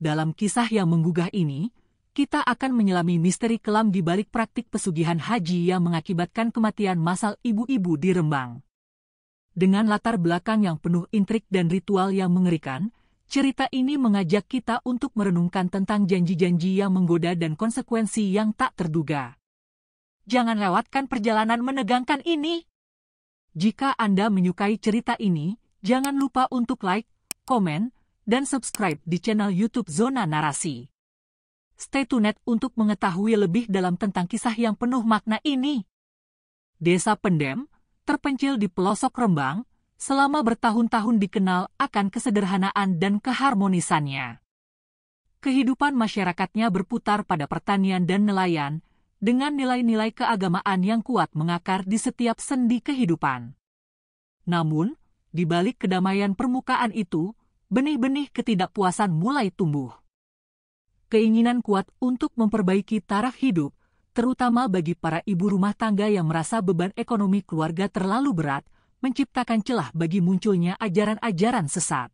Dalam kisah yang menggugah ini, kita akan menyelami misteri kelam di balik praktik pesugihan haji yang mengakibatkan kematian massal ibu-ibu di Rembang. Dengan latar belakang yang penuh intrik dan ritual yang mengerikan, cerita ini mengajak kita untuk merenungkan tentang janji-janji yang menggoda dan konsekuensi yang tak terduga. Jangan lewatkan perjalanan menegangkan ini. Jika Anda menyukai cerita ini, jangan lupa untuk like, komen, dan subscribe di channel YouTube Zona Narasi. Stay tuned untuk mengetahui lebih dalam tentang kisah yang penuh makna ini. Desa Pendem, terpencil di pelosok Rembang, selama bertahun-tahun dikenal akan kesederhanaan dan keharmonisannya. Kehidupan masyarakatnya berputar pada pertanian dan nelayan, dengan nilai-nilai keagamaan yang kuat mengakar di setiap sendi kehidupan. Namun, di balik kedamaian permukaan itu, benih-benih ketidakpuasan mulai tumbuh. Keinginan kuat untuk memperbaiki taraf hidup, terutama bagi para ibu rumah tangga yang merasa beban ekonomi keluarga terlalu berat, menciptakan celah bagi munculnya ajaran-ajaran sesat.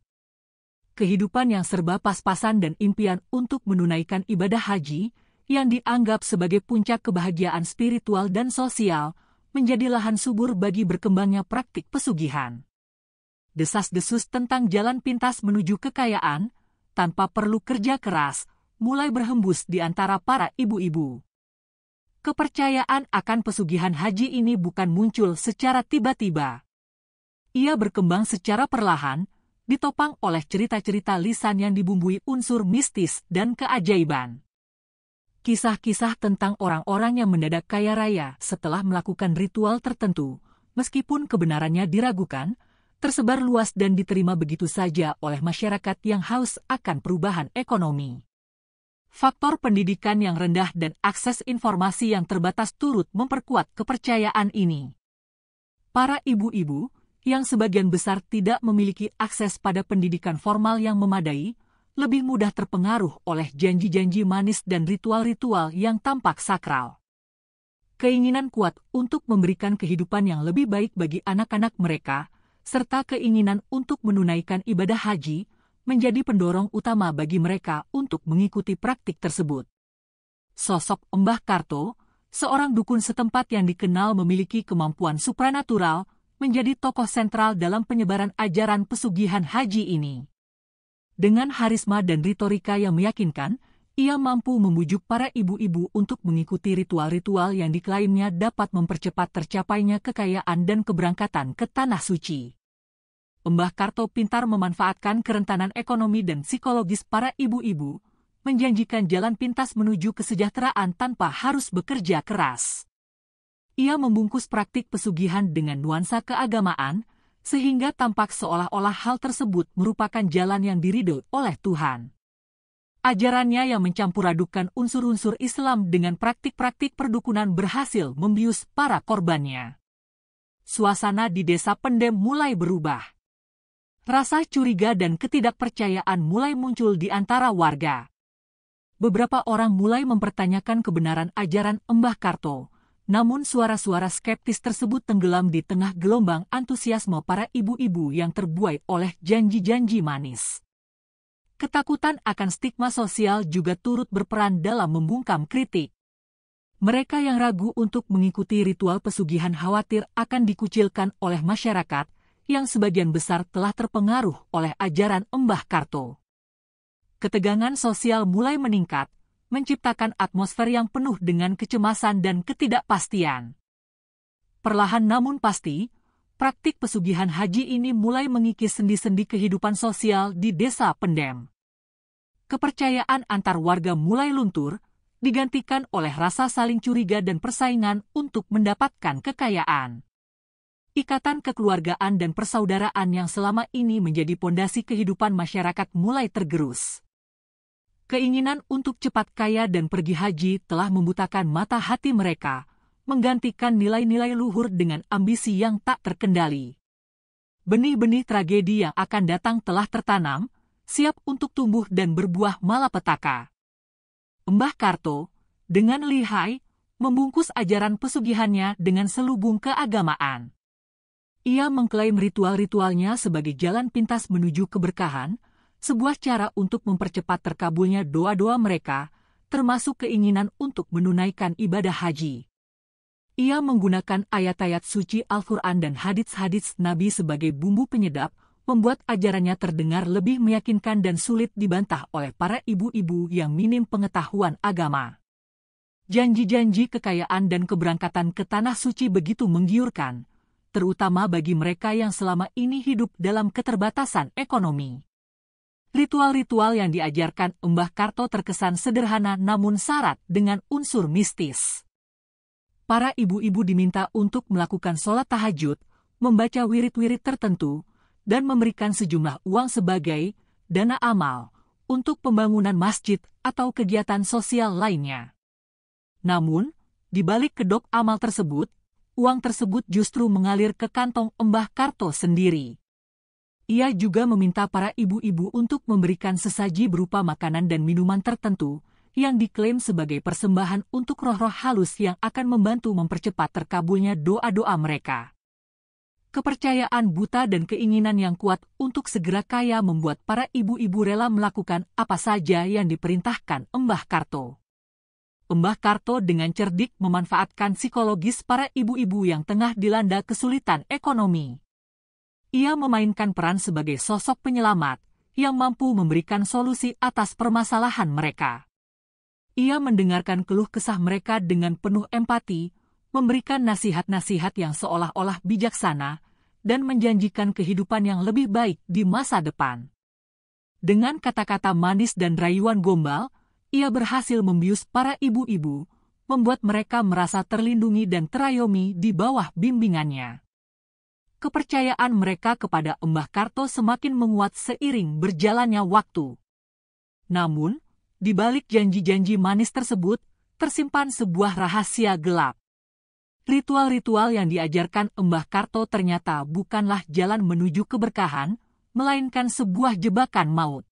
Kehidupan yang serba pas-pasan dan impian untuk menunaikan ibadah haji, yang dianggap sebagai puncak kebahagiaan spiritual dan sosial, menjadi lahan subur bagi berkembangnya praktik pesugihan. Desas-desus tentang jalan pintas menuju kekayaan, tanpa perlu kerja keras, mulai berhembus di antara para ibu-ibu. Kepercayaan akan pesugihan haji ini bukan muncul secara tiba-tiba. Ia berkembang secara perlahan, ditopang oleh cerita-cerita lisan yang dibumbui unsur mistis dan keajaiban. Kisah-kisah tentang orang-orang yang mendadak kaya raya setelah melakukan ritual tertentu, meskipun kebenarannya diragukan, tersebar luas dan diterima begitu saja oleh masyarakat yang haus akan perubahan ekonomi. Faktor pendidikan yang rendah dan akses informasi yang terbatas turut memperkuat kepercayaan ini. Para ibu-ibu, yang sebagian besar tidak memiliki akses pada pendidikan formal yang memadai, lebih mudah terpengaruh oleh janji-janji manis dan ritual-ritual yang tampak sakral. Keinginan kuat untuk memberikan kehidupan yang lebih baik bagi anak-anak mereka, serta keinginan untuk menunaikan ibadah haji, menjadi pendorong utama bagi mereka untuk mengikuti praktik tersebut. Sosok Mbah Karto, seorang dukun setempat yang dikenal memiliki kemampuan supranatural, menjadi tokoh sentral dalam penyebaran ajaran pesugihan haji ini. Dengan harisma dan retorika yang meyakinkan, ia mampu membujuk para ibu-ibu untuk mengikuti ritual-ritual yang diklaimnya dapat mempercepat tercapainya kekayaan dan keberangkatan ke Tanah Suci. Mbah Karto pintar memanfaatkan kerentanan ekonomi dan psikologis para ibu-ibu, menjanjikan jalan pintas menuju kesejahteraan tanpa harus bekerja keras. Ia membungkus praktik pesugihan dengan nuansa keagamaan, sehingga tampak seolah-olah hal tersebut merupakan jalan yang diridhoi oleh Tuhan. Ajarannya yang mencampur adukan unsur-unsur Islam dengan praktik-praktik perdukunan berhasil membius para korbannya. Suasana di Desa Pendem mulai berubah. Rasa curiga dan ketidakpercayaan mulai muncul di antara warga. Beberapa orang mulai mempertanyakan kebenaran ajaran Mbah Karto, namun suara-suara skeptis tersebut tenggelam di tengah gelombang antusiasme para ibu-ibu yang terbuai oleh janji-janji manis. Ketakutan akan stigma sosial juga turut berperan dalam membungkam kritik. Mereka yang ragu untuk mengikuti ritual pesugihan khawatir akan dikucilkan oleh masyarakat, yang sebagian besar telah terpengaruh oleh ajaran Mbah Karto. Ketegangan sosial mulai meningkat, menciptakan atmosfer yang penuh dengan kecemasan dan ketidakpastian. Perlahan namun pasti, praktik pesugihan haji ini mulai mengikis sendi-sendi kehidupan sosial di Desa Pendem. Kepercayaan antar warga mulai luntur, digantikan oleh rasa saling curiga dan persaingan untuk mendapatkan kekayaan. Ikatan kekeluargaan dan persaudaraan yang selama ini menjadi pondasi kehidupan masyarakat mulai tergerus. Keinginan untuk cepat kaya dan pergi haji telah membutakan mata hati mereka, menggantikan nilai-nilai luhur dengan ambisi yang tak terkendali. Benih-benih tragedi yang akan datang telah tertanam, siap untuk tumbuh dan berbuah malapetaka. Mbah Karto, dengan lihai, membungkus ajaran pesugihannya dengan selubung keagamaan. Ia mengklaim ritual-ritualnya sebagai jalan pintas menuju keberkahan, sebuah cara untuk mempercepat terkabulnya doa-doa mereka, termasuk keinginan untuk menunaikan ibadah haji. Ia menggunakan ayat-ayat suci Al-Quran dan hadits-hadits Nabi sebagai bumbu penyedap, membuat ajarannya terdengar lebih meyakinkan dan sulit dibantah oleh para ibu-ibu yang minim pengetahuan agama. Janji-janji kekayaan dan keberangkatan ke tanah suci begitu menggiurkan, terutama bagi mereka yang selama ini hidup dalam keterbatasan ekonomi. Ritual-ritual yang diajarkan Mbah Karto terkesan sederhana namun syarat dengan unsur mistis. Para ibu-ibu diminta untuk melakukan sholat tahajud, membaca wirid-wirid tertentu, dan memberikan sejumlah uang sebagai dana amal untuk pembangunan masjid atau kegiatan sosial lainnya. Namun, di balik kedok amal tersebut, uang tersebut justru mengalir ke kantong Mbah Karto sendiri. Ia juga meminta para ibu-ibu untuk memberikan sesaji berupa makanan dan minuman tertentu yang diklaim sebagai persembahan untuk roh-roh halus yang akan membantu mempercepat terkabulnya doa-doa mereka. Kepercayaan buta dan keinginan yang kuat untuk segera kaya membuat para ibu-ibu rela melakukan apa saja yang diperintahkan Mbah Karto. Mbah Karto dengan cerdik memanfaatkan psikologis para ibu-ibu yang tengah dilanda kesulitan ekonomi. Ia memainkan peran sebagai sosok penyelamat yang mampu memberikan solusi atas permasalahan mereka. Ia mendengarkan keluh kesah mereka dengan penuh empati, memberikan nasihat-nasihat yang seolah-olah bijaksana, dan menjanjikan kehidupan yang lebih baik di masa depan. Dengan kata-kata manis dan rayuan gombal, ia berhasil membius para ibu-ibu, membuat mereka merasa terlindungi dan terayomi di bawah bimbingannya. Kepercayaan mereka kepada Mbah Karto semakin menguat seiring berjalannya waktu. Namun, di balik janji-janji manis tersebut, tersimpan sebuah rahasia gelap. Ritual-ritual yang diajarkan Mbah Karto ternyata bukanlah jalan menuju keberkahan, melainkan sebuah jebakan maut.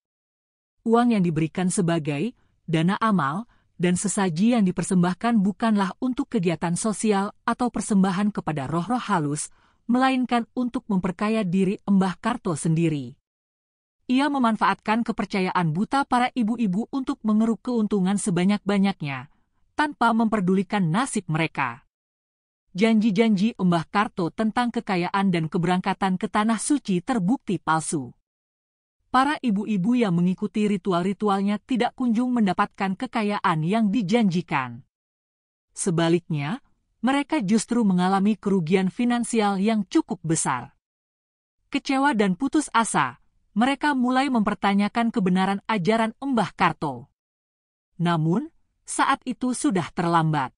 Uang yang diberikan sebagai dana amal dan sesaji yang dipersembahkan bukanlah untuk kegiatan sosial atau persembahan kepada roh-roh halus, melainkan untuk memperkaya diri Mbah Karto sendiri. Ia memanfaatkan kepercayaan buta para ibu-ibu untuk mengeruk keuntungan sebanyak-banyaknya, tanpa memperdulikan nasib mereka. Janji-janji Mbah Karto tentang kekayaan dan keberangkatan ke tanah suci terbukti palsu. Para ibu-ibu yang mengikuti ritual-ritualnya tidak kunjung mendapatkan kekayaan yang dijanjikan. Sebaliknya, mereka justru mengalami kerugian finansial yang cukup besar. Kecewa dan putus asa, mereka mulai mempertanyakan kebenaran ajaran Mbah Karto. Namun, saat itu sudah terlambat.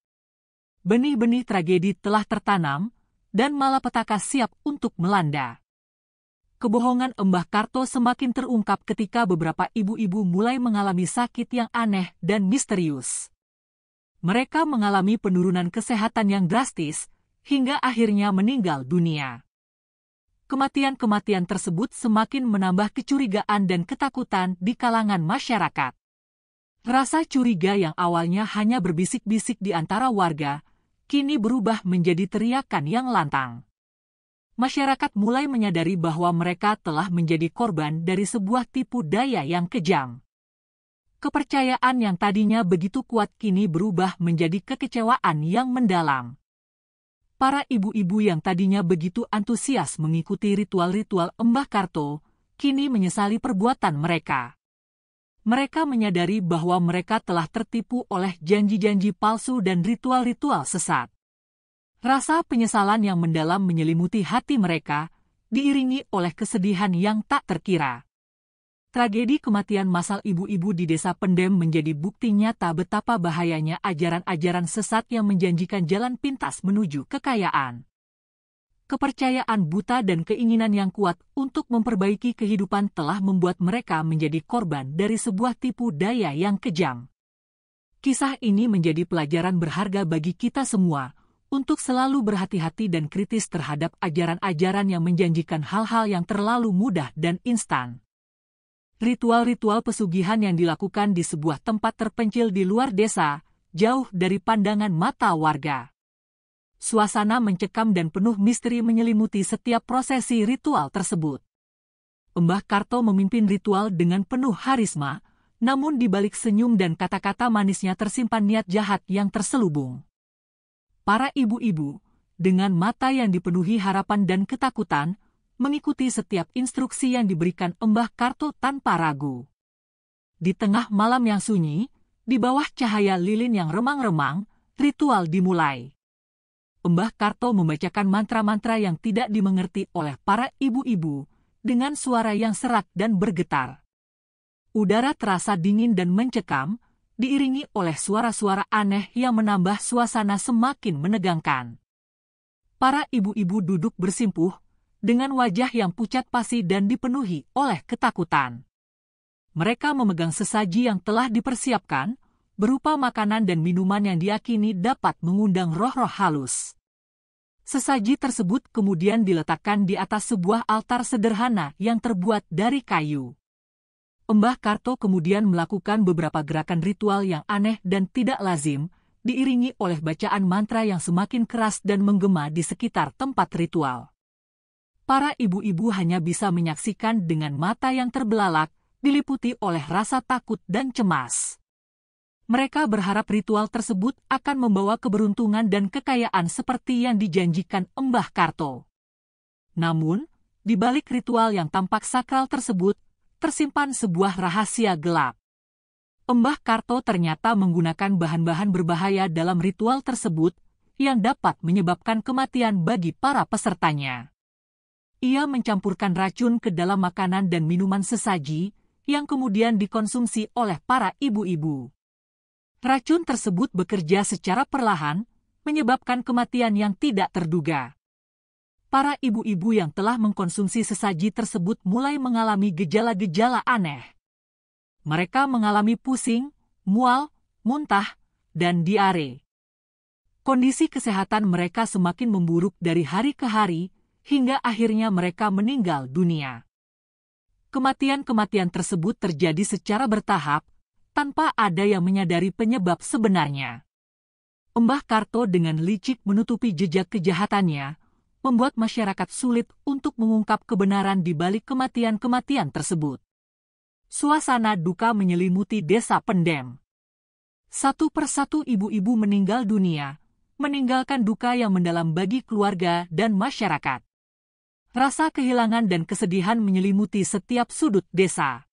Benih-benih tragedi telah tertanam, dan malapetaka siap untuk melanda. Kebohongan Mbah Karto semakin terungkap ketika beberapa ibu-ibu mulai mengalami sakit yang aneh dan misterius. Mereka mengalami penurunan kesehatan yang drastis, hingga akhirnya meninggal dunia. Kematian-kematian tersebut semakin menambah kecurigaan dan ketakutan di kalangan masyarakat. Rasa curiga yang awalnya hanya berbisik-bisik di antara warga, kini berubah menjadi teriakan yang lantang. Masyarakat mulai menyadari bahwa mereka telah menjadi korban dari sebuah tipu daya yang kejam. Kepercayaan yang tadinya begitu kuat kini berubah menjadi kekecewaan yang mendalam. Para ibu-ibu yang tadinya begitu antusias mengikuti ritual-ritual Mbah Karto, kini menyesali perbuatan mereka. Mereka menyadari bahwa mereka telah tertipu oleh janji-janji palsu dan ritual-ritual sesat. Rasa penyesalan yang mendalam menyelimuti hati mereka, diiringi oleh kesedihan yang tak terkira. Tragedi kematian massal ibu-ibu di Desa Pendem menjadi bukti nyata betapa bahayanya ajaran-ajaran sesat yang menjanjikan jalan pintas menuju kekayaan. Kepercayaan buta dan keinginan yang kuat untuk memperbaiki kehidupan telah membuat mereka menjadi korban dari sebuah tipu daya yang kejam. Kisah ini menjadi pelajaran berharga bagi kita semua, untuk selalu berhati-hati dan kritis terhadap ajaran-ajaran yang menjanjikan hal-hal yang terlalu mudah dan instan. Ritual-ritual pesugihan yang dilakukan di sebuah tempat terpencil di luar desa, jauh dari pandangan mata warga. Suasana mencekam dan penuh misteri menyelimuti setiap prosesi ritual tersebut. Mbah Karto memimpin ritual dengan penuh harisma, namun di balik senyum dan kata-kata manisnya tersimpan niat jahat yang terselubung. Para ibu-ibu, dengan mata yang dipenuhi harapan dan ketakutan, mengikuti setiap instruksi yang diberikan Mbah Karto tanpa ragu. Di tengah malam yang sunyi, di bawah cahaya lilin yang remang-remang, ritual dimulai. Mbah Karto membacakan mantra-mantra yang tidak dimengerti oleh para ibu-ibu, dengan suara yang serak dan bergetar. Udara terasa dingin dan mencekam, diiringi oleh suara-suara aneh yang menambah suasana semakin menegangkan. Para ibu-ibu duduk bersimpuh, dengan wajah yang pucat pasi dan dipenuhi oleh ketakutan. Mereka memegang sesaji yang telah dipersiapkan, berupa makanan dan minuman yang diyakini dapat mengundang roh-roh halus. Sesaji tersebut kemudian diletakkan di atas sebuah altar sederhana yang terbuat dari kayu. Mbah Karto kemudian melakukan beberapa gerakan ritual yang aneh dan tidak lazim, diiringi oleh bacaan mantra yang semakin keras dan menggema di sekitar tempat ritual. Para ibu-ibu hanya bisa menyaksikan dengan mata yang terbelalak, diliputi oleh rasa takut dan cemas. Mereka berharap ritual tersebut akan membawa keberuntungan dan kekayaan seperti yang dijanjikan Mbah Karto. Namun, di balik ritual yang tampak sakral tersebut, tersimpan sebuah rahasia gelap. Mbah Karto ternyata menggunakan bahan-bahan berbahaya dalam ritual tersebut, yang dapat menyebabkan kematian bagi para pesertanya. Ia mencampurkan racun ke dalam makanan dan minuman sesaji, yang kemudian dikonsumsi oleh para ibu-ibu. Racun tersebut bekerja secara perlahan, menyebabkan kematian yang tidak terduga. Para ibu-ibu yang telah mengkonsumsi sesaji tersebut mulai mengalami gejala-gejala aneh. Mereka mengalami pusing, mual, muntah, dan diare. Kondisi kesehatan mereka semakin memburuk dari hari ke hari, hingga akhirnya mereka meninggal dunia. Kematian-kematian tersebut terjadi secara bertahap, tanpa ada yang menyadari penyebab sebenarnya. Mbah Karto dengan licik menutupi jejak kejahatannya, membuat masyarakat sulit untuk mengungkap kebenaran di balik kematian-kematian tersebut. Suasana duka menyelimuti desa Pendem. Satu persatu ibu-ibu meninggal dunia, meninggalkan duka yang mendalam bagi keluarga dan masyarakat. Rasa kehilangan dan kesedihan menyelimuti setiap sudut desa.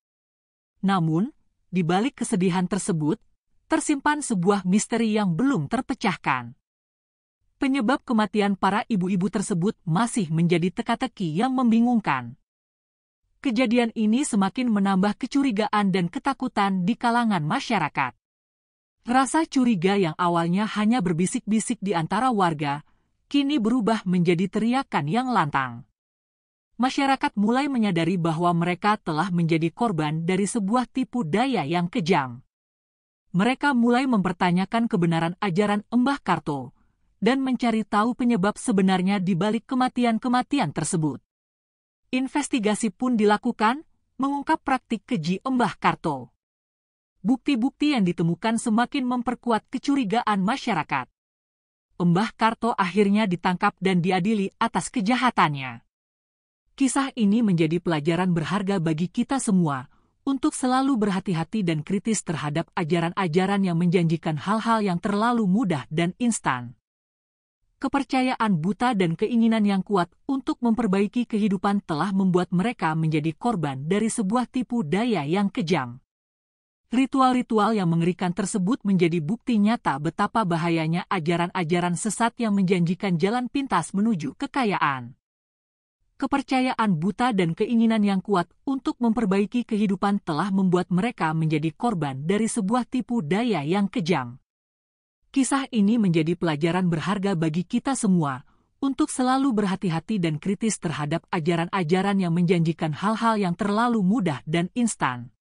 Namun, di balik kesedihan tersebut, tersimpan sebuah misteri yang belum terpecahkan. Penyebab kematian para ibu-ibu tersebut masih menjadi teka-teki yang membingungkan. Kejadian ini semakin menambah kecurigaan dan ketakutan di kalangan masyarakat. Rasa curiga yang awalnya hanya berbisik-bisik di antara warga, kini berubah menjadi teriakan yang lantang. Masyarakat mulai menyadari bahwa mereka telah menjadi korban dari sebuah tipu daya yang kejam. Mereka mulai mempertanyakan kebenaran ajaran Mbah Karto, dan mencari tahu penyebab sebenarnya di balik kematian-kematian tersebut. Investigasi pun dilakukan, mengungkap praktik keji Mbah Karto. Bukti-bukti yang ditemukan semakin memperkuat kecurigaan masyarakat. Mbah Karto akhirnya ditangkap dan diadili atas kejahatannya. Kisah ini menjadi pelajaran berharga bagi kita semua, untuk selalu berhati-hati dan kritis terhadap ajaran-ajaran yang menjanjikan hal-hal yang terlalu mudah dan instan. Kepercayaan buta dan keinginan yang kuat untuk memperbaiki kehidupan telah membuat mereka menjadi korban dari sebuah tipu daya yang kejam. Ritual-ritual yang mengerikan tersebut menjadi bukti nyata betapa bahayanya ajaran-ajaran sesat yang menjanjikan jalan pintas menuju kekayaan. Kepercayaan buta dan keinginan yang kuat untuk memperbaiki kehidupan telah membuat mereka menjadi korban dari sebuah tipu daya yang kejam. Kisah ini menjadi pelajaran berharga bagi kita semua, untuk selalu berhati-hati dan kritis terhadap ajaran-ajaran yang menjanjikan hal-hal yang terlalu mudah dan instan.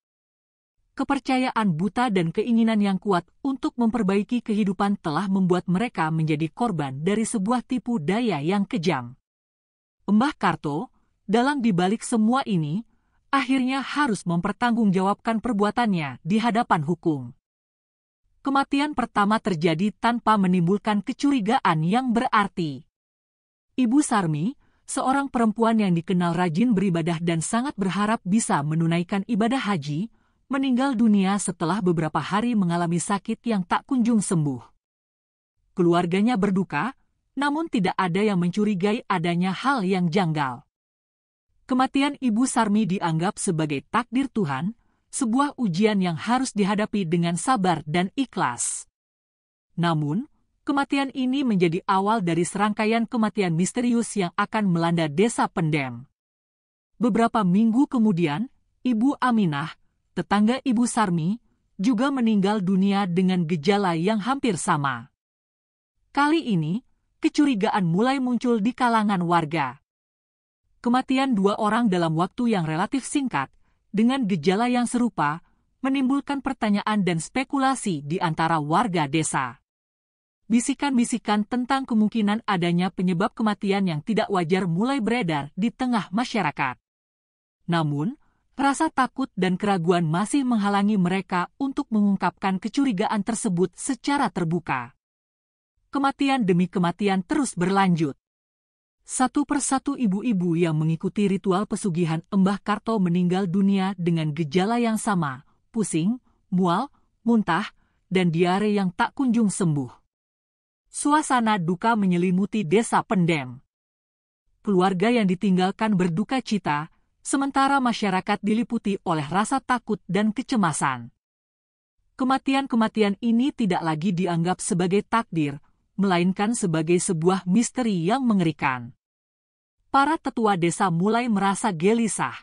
Kepercayaan buta dan keinginan yang kuat untuk memperbaiki kehidupan telah membuat mereka menjadi korban dari sebuah tipu daya yang kejam. Mbah Karto, dalam dibalik semua ini, akhirnya harus mempertanggungjawabkan perbuatannya di hadapan hukum. Kematian pertama terjadi tanpa menimbulkan kecurigaan yang berarti. Ibu Sarmi, seorang perempuan yang dikenal rajin beribadah dan sangat berharap bisa menunaikan ibadah haji, meninggal dunia setelah beberapa hari mengalami sakit yang tak kunjung sembuh. Keluarganya berduka, namun tidak ada yang mencurigai adanya hal yang janggal. Kematian Ibu Sarmi dianggap sebagai takdir Tuhan, sebuah ujian yang harus dihadapi dengan sabar dan ikhlas. Namun, kematian ini menjadi awal dari serangkaian kematian misterius yang akan melanda Desa Pendem. Beberapa minggu kemudian, Ibu Aminah, tetangga Ibu Sarmi, juga meninggal dunia dengan gejala yang hampir sama. Kali ini, kecurigaan mulai muncul di kalangan warga. Kematian dua orang dalam waktu yang relatif singkat, dengan gejala yang serupa, menimbulkan pertanyaan dan spekulasi di antara warga desa. Bisikan-bisikan tentang kemungkinan adanya penyebab kematian yang tidak wajar mulai beredar di tengah masyarakat. Namun, rasa takut dan keraguan masih menghalangi mereka untuk mengungkapkan kecurigaan tersebut secara terbuka. Kematian demi kematian terus berlanjut. Satu persatu ibu-ibu yang mengikuti ritual pesugihan Embah Karto meninggal dunia dengan gejala yang sama, pusing, mual, muntah, dan diare yang tak kunjung sembuh. Suasana duka menyelimuti Desa Pendem. Keluarga yang ditinggalkan berduka cita, sementara masyarakat diliputi oleh rasa takut dan kecemasan. Kematian-kematian ini tidak lagi dianggap sebagai takdir, melainkan sebagai sebuah misteri yang mengerikan. Para tetua desa mulai merasa gelisah.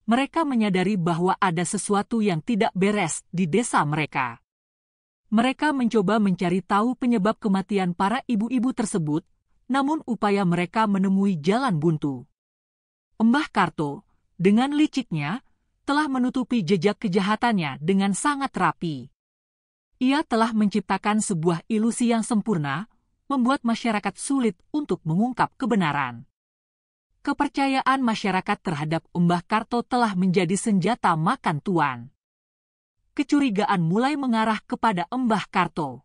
Mereka menyadari bahwa ada sesuatu yang tidak beres di desa mereka. Mereka mencoba mencari tahu penyebab kematian para ibu-ibu tersebut, namun upaya mereka menemui jalan buntu. Embah Karto, dengan liciknya, telah menutupi jejak kejahatannya dengan sangat rapi. Ia telah menciptakan sebuah ilusi yang sempurna, membuat masyarakat sulit untuk mengungkap kebenaran. Kepercayaan masyarakat terhadap Embah Karto telah menjadi senjata makan tuan. Kecurigaan mulai mengarah kepada Embah Karto.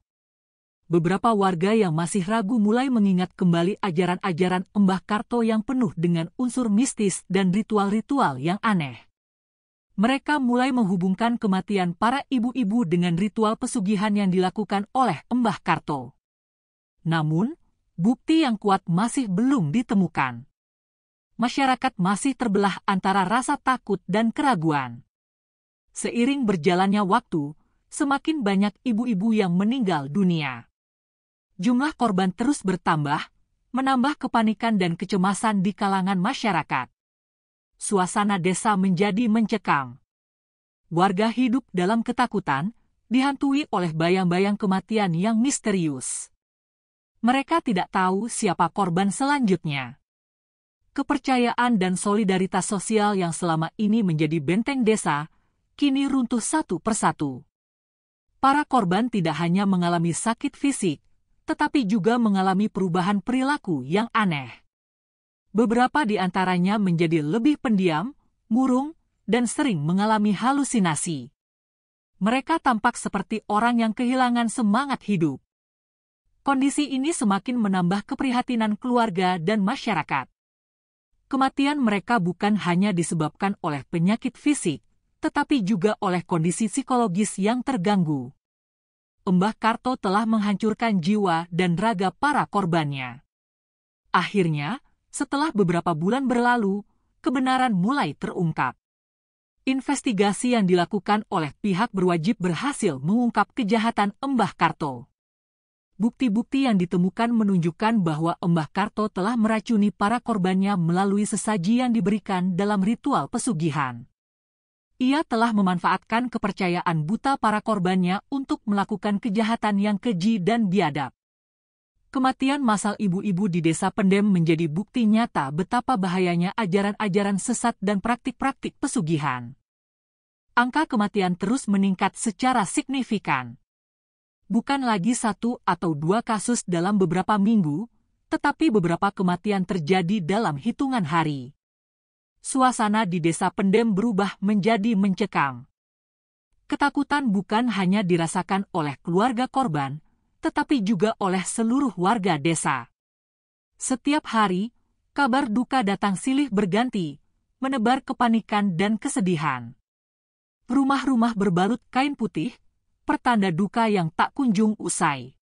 Beberapa warga yang masih ragu mulai mengingat kembali ajaran-ajaran Embah Karto yang penuh dengan unsur mistis dan ritual-ritual yang aneh. Mereka mulai menghubungkan kematian para ibu-ibu dengan ritual pesugihan yang dilakukan oleh Embah Karto. Namun, bukti yang kuat masih belum ditemukan. Masyarakat masih terbelah antara rasa takut dan keraguan. Seiring berjalannya waktu, semakin banyak ibu-ibu yang meninggal dunia. Jumlah korban terus bertambah, menambah kepanikan dan kecemasan di kalangan masyarakat. Suasana desa menjadi mencekam. Warga hidup dalam ketakutan, dihantui oleh bayang-bayang kematian yang misterius. Mereka tidak tahu siapa korban selanjutnya. Kepercayaan dan solidaritas sosial yang selama ini menjadi benteng desa, kini runtuh satu persatu. Para korban tidak hanya mengalami sakit fisik, tetapi juga mengalami perubahan perilaku yang aneh. Beberapa di antaranya menjadi lebih pendiam, murung, dan sering mengalami halusinasi. Mereka tampak seperti orang yang kehilangan semangat hidup. Kondisi ini semakin menambah keprihatinan keluarga dan masyarakat. Kematian mereka bukan hanya disebabkan oleh penyakit fisik, tetapi juga oleh kondisi psikologis yang terganggu. Embah Karto telah menghancurkan jiwa dan raga para korbannya. Akhirnya, setelah beberapa bulan berlalu, kebenaran mulai terungkap. Investigasi yang dilakukan oleh pihak berwajib berhasil mengungkap kejahatan Embah Karto. Bukti-bukti yang ditemukan menunjukkan bahwa Embah Karto telah meracuni para korbannya melalui sesaji yang diberikan dalam ritual pesugihan. Ia telah memanfaatkan kepercayaan buta para korbannya untuk melakukan kejahatan yang keji dan biadab. Kematian massal ibu-ibu di Desa Pendem menjadi bukti nyata betapa bahayanya ajaran-ajaran sesat dan praktik-praktik pesugihan. Angka kematian terus meningkat secara signifikan. Bukan lagi satu atau dua kasus dalam beberapa minggu, tetapi beberapa kematian terjadi dalam hitungan hari. Suasana di Desa Pendem berubah menjadi mencekam. Ketakutan bukan hanya dirasakan oleh keluarga korban, tetapi juga oleh seluruh warga desa. Setiap hari, Kabar duka datang silih berganti, menebar kepanikan dan kesedihan. Rumah-rumah berbalut kain putih, pertanda duka yang tak kunjung usai.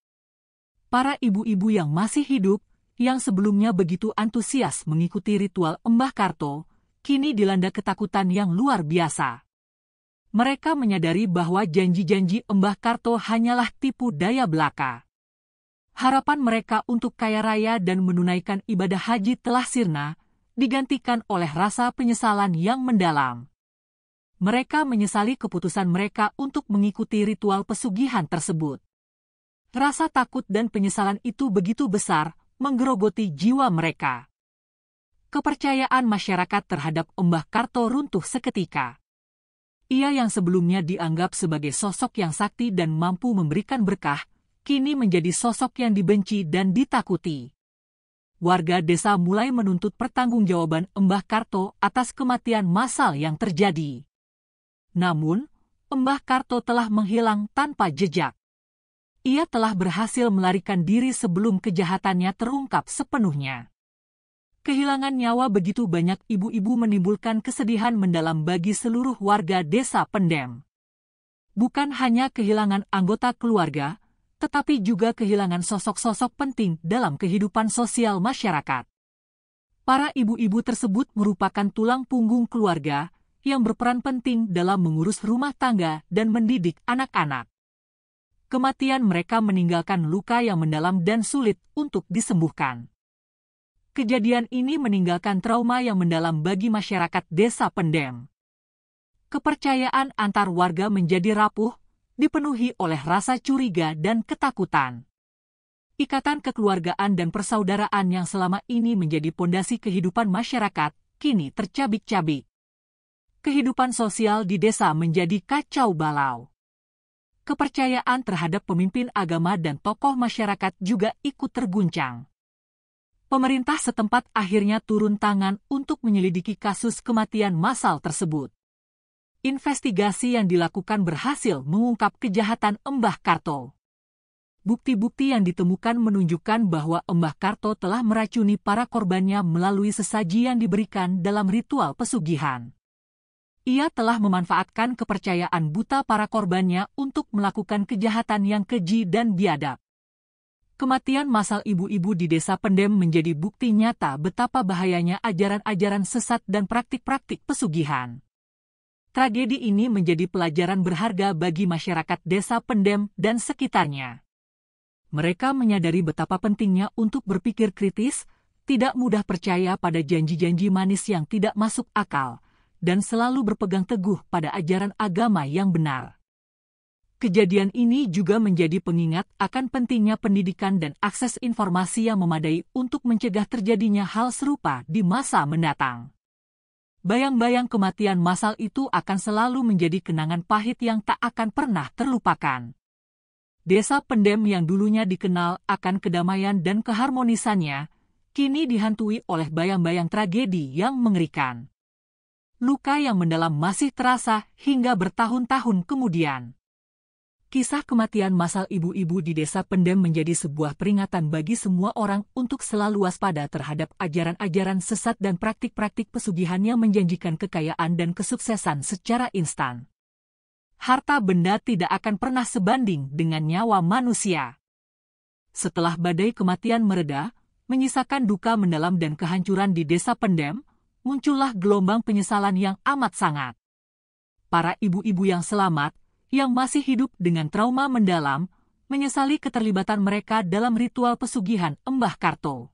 Para ibu-ibu yang masih hidup, yang sebelumnya begitu antusias mengikuti ritual Embah Karto, kini dilanda ketakutan yang luar biasa. Mereka menyadari bahwa janji-janji Embah Karto hanyalah tipu daya belaka. Harapan mereka untuk kaya raya dan menunaikan ibadah haji telah sirna, digantikan oleh rasa penyesalan yang mendalam. Mereka menyesali keputusan mereka untuk mengikuti ritual pesugihan tersebut. Rasa takut dan penyesalan itu begitu besar, menggerogoti jiwa mereka. Kepercayaan masyarakat terhadap Embah Karto runtuh seketika. Ia yang sebelumnya dianggap sebagai sosok yang sakti dan mampu memberikan berkah, kini menjadi sosok yang dibenci dan ditakuti. Warga desa mulai menuntut pertanggungjawaban Embah Karto atas kematian massal yang terjadi. Namun, Embah Karto telah menghilang tanpa jejak. Ia telah berhasil melarikan diri sebelum kejahatannya terungkap sepenuhnya. Kehilangan nyawa begitu banyak ibu-ibu menimbulkan kesedihan mendalam bagi seluruh warga desa Pendem. Bukan hanya kehilangan anggota keluarga, tetapi juga kehilangan sosok-sosok penting dalam kehidupan sosial masyarakat. Para ibu-ibu tersebut merupakan tulang punggung keluarga, yang berperan penting dalam mengurus rumah tangga dan mendidik anak-anak. Kematian mereka meninggalkan luka yang mendalam dan sulit untuk disembuhkan. Kejadian ini meninggalkan trauma yang mendalam bagi masyarakat desa Pendem. Kepercayaan antar warga menjadi rapuh, dipenuhi oleh rasa curiga dan ketakutan. Ikatan kekeluargaan dan persaudaraan yang selama ini menjadi pondasi kehidupan masyarakat, kini tercabik-cabik. Kehidupan sosial di desa menjadi kacau balau. Kepercayaan terhadap pemimpin agama dan tokoh masyarakat juga ikut terguncang. Pemerintah setempat akhirnya turun tangan untuk menyelidiki kasus kematian massal tersebut. Investigasi yang dilakukan berhasil mengungkap kejahatan Embah Karto. Bukti-bukti yang ditemukan menunjukkan bahwa Embah Karto telah meracuni para korbannya melalui sesaji yang diberikan dalam ritual pesugihan. Ia telah memanfaatkan kepercayaan buta para korbannya untuk melakukan kejahatan yang keji dan biadab. Kematian massal ibu-ibu di desa Pendem menjadi bukti nyata betapa bahayanya ajaran-ajaran sesat dan praktik-praktik pesugihan. Tragedi ini menjadi pelajaran berharga bagi masyarakat desa Pendem dan sekitarnya. Mereka menyadari betapa pentingnya untuk berpikir kritis, tidak mudah percaya pada janji-janji manis yang tidak masuk akal, dan selalu berpegang teguh pada ajaran agama yang benar. Kejadian ini juga menjadi pengingat akan pentingnya pendidikan dan akses informasi yang memadai untuk mencegah terjadinya hal serupa di masa mendatang. Bayang-bayang kematian massal itu akan selalu menjadi kenangan pahit yang tak akan pernah terlupakan. Desa Pendem yang dulunya dikenal akan kedamaian dan keharmonisannya, kini dihantui oleh bayang-bayang tragedi yang mengerikan. Luka yang mendalam masih terasa hingga bertahun-tahun kemudian. Kisah kematian massal ibu-ibu di desa Pendem menjadi sebuah peringatan bagi semua orang untuk selalu waspada terhadap ajaran-ajaran sesat dan praktik-praktik pesugihan yang menjanjikan kekayaan dan kesuksesan secara instan. Harta benda tidak akan pernah sebanding dengan nyawa manusia. Setelah badai kematian mereda, menyisakan duka mendalam dan kehancuran di desa Pendem, muncullah gelombang penyesalan yang amat sangat. Para ibu-ibu yang selamat, yang masih hidup dengan trauma mendalam, menyesali keterlibatan mereka dalam ritual pesugihan Embah Karto.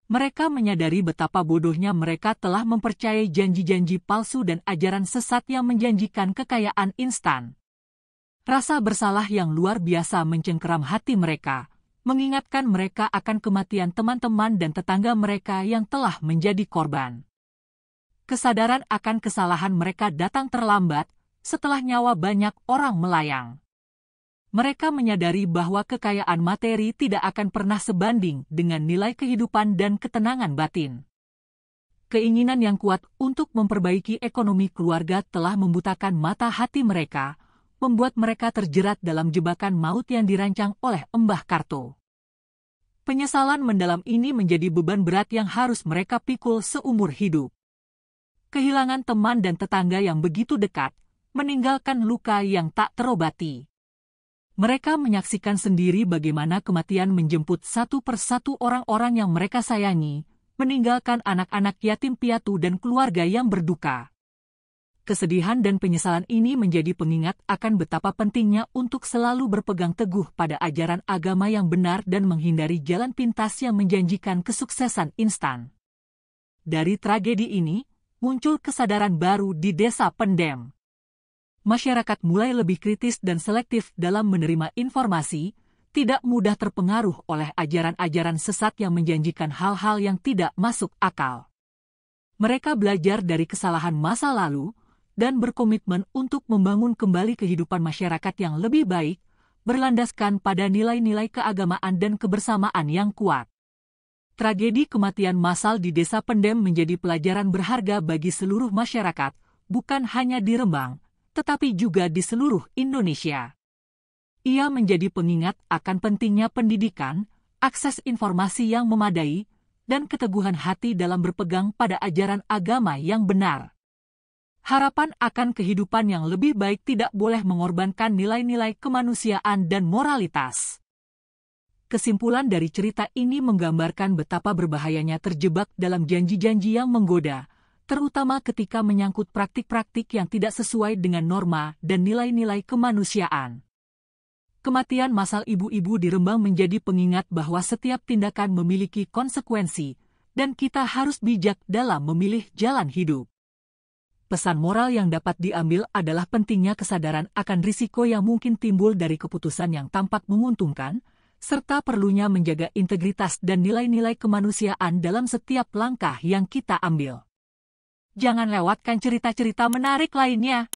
Mereka menyadari betapa bodohnya mereka telah mempercayai janji-janji palsu dan ajaran sesat yang menjanjikan kekayaan instan. Rasa bersalah yang luar biasa mencengkeram hati mereka, mengingatkan mereka akan kematian teman-teman dan tetangga mereka yang telah menjadi korban. Kesadaran akan kesalahan mereka datang terlambat setelah nyawa banyak orang melayang. Mereka menyadari bahwa kekayaan materi tidak akan pernah sebanding dengan nilai kehidupan dan ketenangan batin. Keinginan yang kuat untuk memperbaiki ekonomi keluarga telah membutakan mata hati mereka, membuat mereka terjerat dalam jebakan maut yang dirancang oleh Embah Karto. Penyesalan mendalam ini menjadi beban berat yang harus mereka pikul seumur hidup. Kehilangan teman dan tetangga yang begitu dekat, meninggalkan luka yang tak terobati. Mereka menyaksikan sendiri bagaimana kematian menjemput satu persatu orang-orang yang mereka sayangi, meninggalkan anak-anak yatim piatu dan keluarga yang berduka. Kesedihan dan penyesalan ini menjadi pengingat akan betapa pentingnya untuk selalu berpegang teguh pada ajaran agama yang benar dan menghindari jalan pintas yang menjanjikan kesuksesan instan. Dari tragedi ini, muncul kesadaran baru di Desa Pendem. Masyarakat mulai lebih kritis dan selektif dalam menerima informasi, tidak mudah terpengaruh oleh ajaran-ajaran sesat yang menjanjikan hal-hal yang tidak masuk akal. Mereka belajar dari kesalahan masa lalu dan berkomitmen untuk membangun kembali kehidupan masyarakat yang lebih baik, berlandaskan pada nilai-nilai keagamaan dan kebersamaan yang kuat. Tragedi kematian massal di Desa Pendem menjadi pelajaran berharga bagi seluruh masyarakat, bukan hanya di Rembang, tetapi juga di seluruh Indonesia. Ia menjadi pengingat akan pentingnya pendidikan, akses informasi yang memadai, dan keteguhan hati dalam berpegang pada ajaran agama yang benar. Harapan akan kehidupan yang lebih baik tidak boleh mengorbankan nilai-nilai kemanusiaan dan moralitas. Kesimpulan dari cerita ini menggambarkan betapa berbahayanya terjebak dalam janji-janji yang menggoda, terutama ketika menyangkut praktik-praktik yang tidak sesuai dengan norma dan nilai-nilai kemanusiaan. Kematian massal ibu-ibu di Rembang menjadi pengingat bahwa setiap tindakan memiliki konsekuensi, dan kita harus bijak dalam memilih jalan hidup. Pesan moral yang dapat diambil adalah pentingnya kesadaran akan risiko yang mungkin timbul dari keputusan yang tampak menguntungkan, serta perlunya menjaga integritas dan nilai-nilai kemanusiaan dalam setiap langkah yang kita ambil. Jangan lewatkan cerita-cerita menarik lainnya.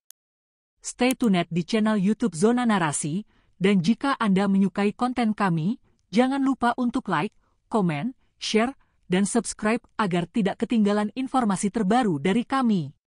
Stay tuned di channel YouTube Zona Narasi, dan jika Anda menyukai konten kami, jangan lupa untuk like, komen, share, dan subscribe agar tidak ketinggalan informasi terbaru dari kami.